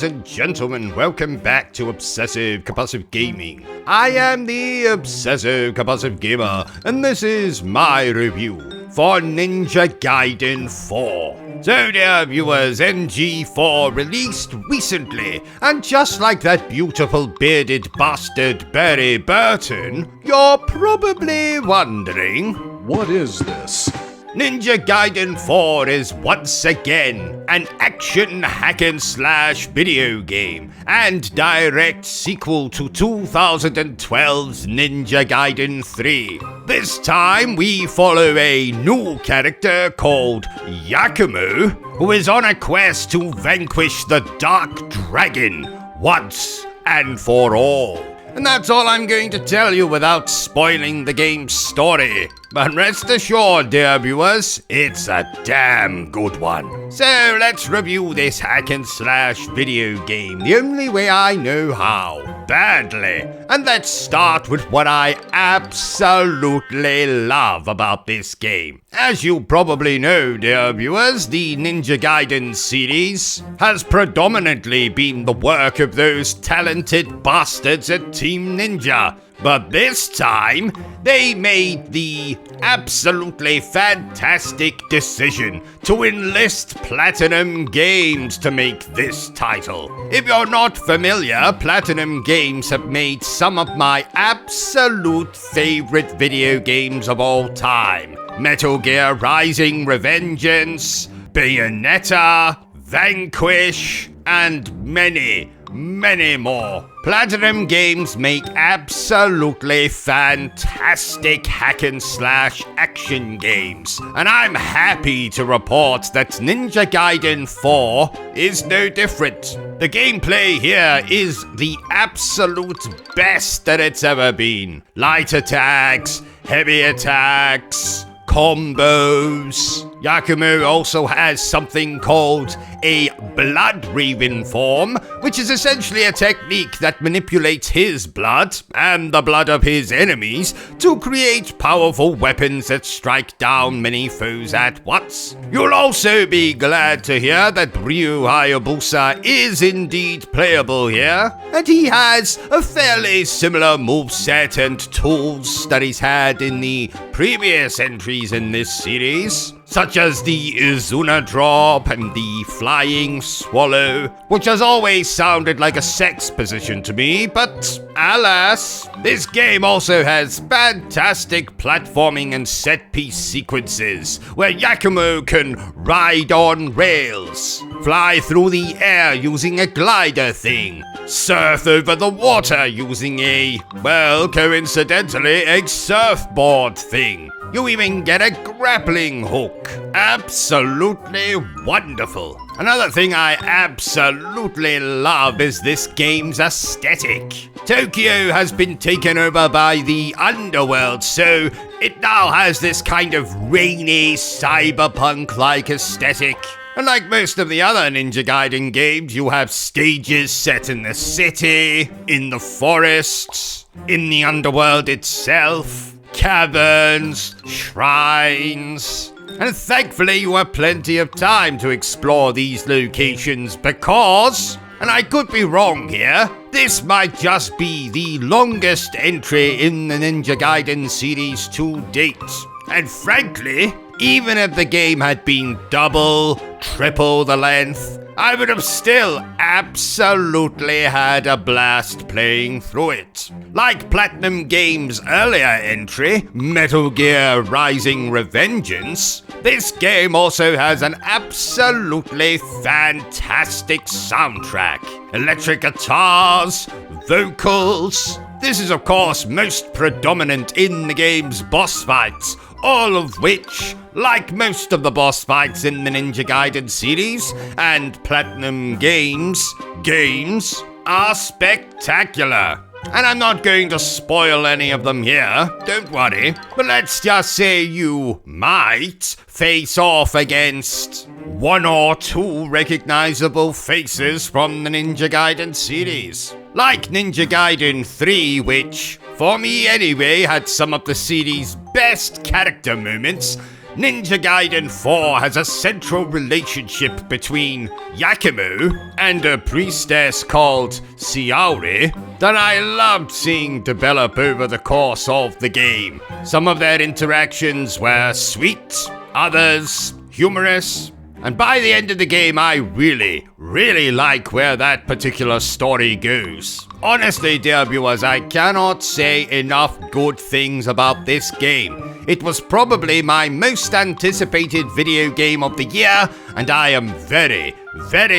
ladies and gentlemen, welcome back to Obsessive Compulsive Gaming. I am the Obsessive Compulsive Gamer, and this is my review for Ninja Gaiden 4. So dear viewers, NG4 released recently, and just like that beautiful bearded bastard Barry Bertrum, you're probably wondering, what is this? Ninja Gaiden 4 is once again an action hack-and-slash video game and direct sequel to 2012's Ninja Gaiden 3. This time we follow a new character called Yakumo, who is on a quest to vanquish the Dark Dragon once and for all. And that's all I'm going to tell you without spoiling the game's story. But rest assured, dear viewers, it's a damn good one. So let's review this hack-and-slash video game the only way I know how. Badly. And let's start with what I absolutely love about this game. As you probably know, dear viewers, the Ninja Gaiden series has predominantly been the work of those talented bastards at Team Ninja. But this time, they made the absolutely fantastic decision to enlist Platinum Games to make this title. If you're not familiar, Platinum Games have made some of my absolute favorite video games of all time. Metal Gear Rising: Revengeance, Bayonetta, Vanquish, and many more. Platinum Games make absolutely fantastic hack-and-slash action games, and I'm happy to report that Ninja Gaiden 4 is no different. The gameplay here is the absolute best that it's ever been. Light attacks, heavy attacks, combos. Yakumo also has something called a blood raven form, which is essentially a technique that manipulates his blood and the blood of his enemies to create powerful weapons that strike down many foes at once. You'll also be glad to hear that Ryu Hayabusa is indeed playable here, and he has a fairly similar moveset and tools that he's had in the previous entries in this series, such as the Izuna drop and the flying swallow, which has always sounded like a sex position to me, but alas. This game also has fantastic platforming and set-piece sequences, where Yakumo can ride on rails, fly through the air using a glider thing, surf over the water using a, well, coincidentally, a surfboard thing. You even get a grappling hook. Absolutely wonderful. Another thing I absolutely love is this game's aesthetic. Tokyo has been taken over by the underworld, so it now has this kind of rainy, cyberpunk-like aesthetic. And like most of the other Ninja Gaiden games, you have stages set in the city, in the forests, in the underworld itself, caverns, shrines, and thankfully you have plenty of time to explore these locations because, and I could be wrong here, this might just be the longest entry in the Ninja Gaiden series to date. And frankly, even if the game had been double, triple the length, I would have still absolutely had a blast playing through it. Like Platinum Games' earlier entry, Metal Gear Rising: Revengeance, this game also has an absolutely fantastic soundtrack. Electric guitars, vocals. This is of course most predominant in the game's boss fights, all of which, like most of the boss fights in the Ninja Gaiden series and Platinum Games, are spectacular. And I'm not going to spoil any of them here, don't worry, but let's just say you might face off against one or two recognizable faces from the Ninja Gaiden series. Like Ninja Gaiden 3, which, for me anyway, had some of the series' best character moments. Ninja Gaiden 4 has a central relationship between Yakumo and a priestess called Siauri that I loved seeing develop over the course of the game. Some of their interactions were sweet, others humorous, and by the end of the game I really like where that particular story goes. Honestly, dear viewers, I cannot say enough good things about this game. It was probably my most anticipated video game of the year, and I am very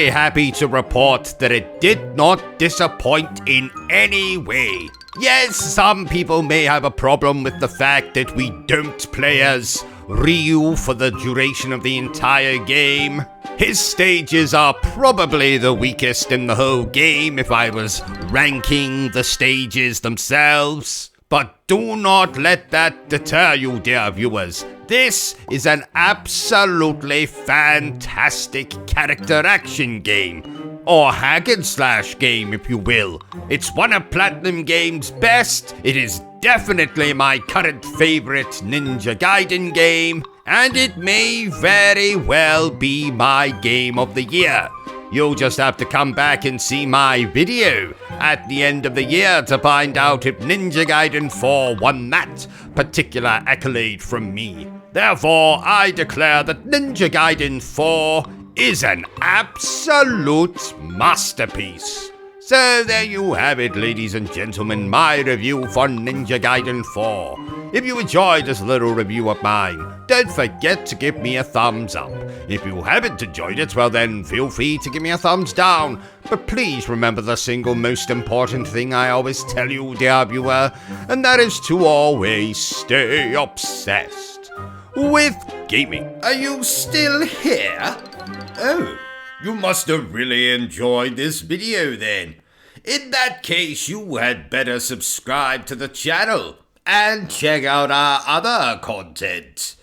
happy to report that it did not disappoint in any way. Yes, some people may have a problem with the fact that we don't play as Ryu for the duration of the entire game. His stages are probably the weakest in the whole game if I was ranking the stages themselves. But do not let that deter you, dear viewers. This is an absolutely fantastic character action game, or hack and slash game if you will. It's one of Platinum Games' best. It is definitely my current favorite Ninja Gaiden game, and it may very well be my game of the year. You'll just have to come back and see my video at the end of the year to find out if Ninja Gaiden 4 won that particular accolade from me. Therefore, I declare that Ninja Gaiden 4 is an absolute masterpiece. So there you have it, ladies and gentlemen, my review for Ninja Gaiden 4. If you enjoyed this little review of mine, don't forget to give me a thumbs up. If you haven't enjoyed it, well then feel free to give me a thumbs down. But please remember the single most important thing I always tell you, dear viewer, and that is to always stay obsessed with gaming. Are you still here? Oh, you must have really enjoyed this video then. In that case, you had better subscribe to the channel and check out our other content.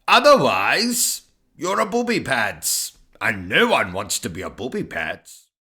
Otherwise, you're a booby pants, and no one wants to be a booby pants.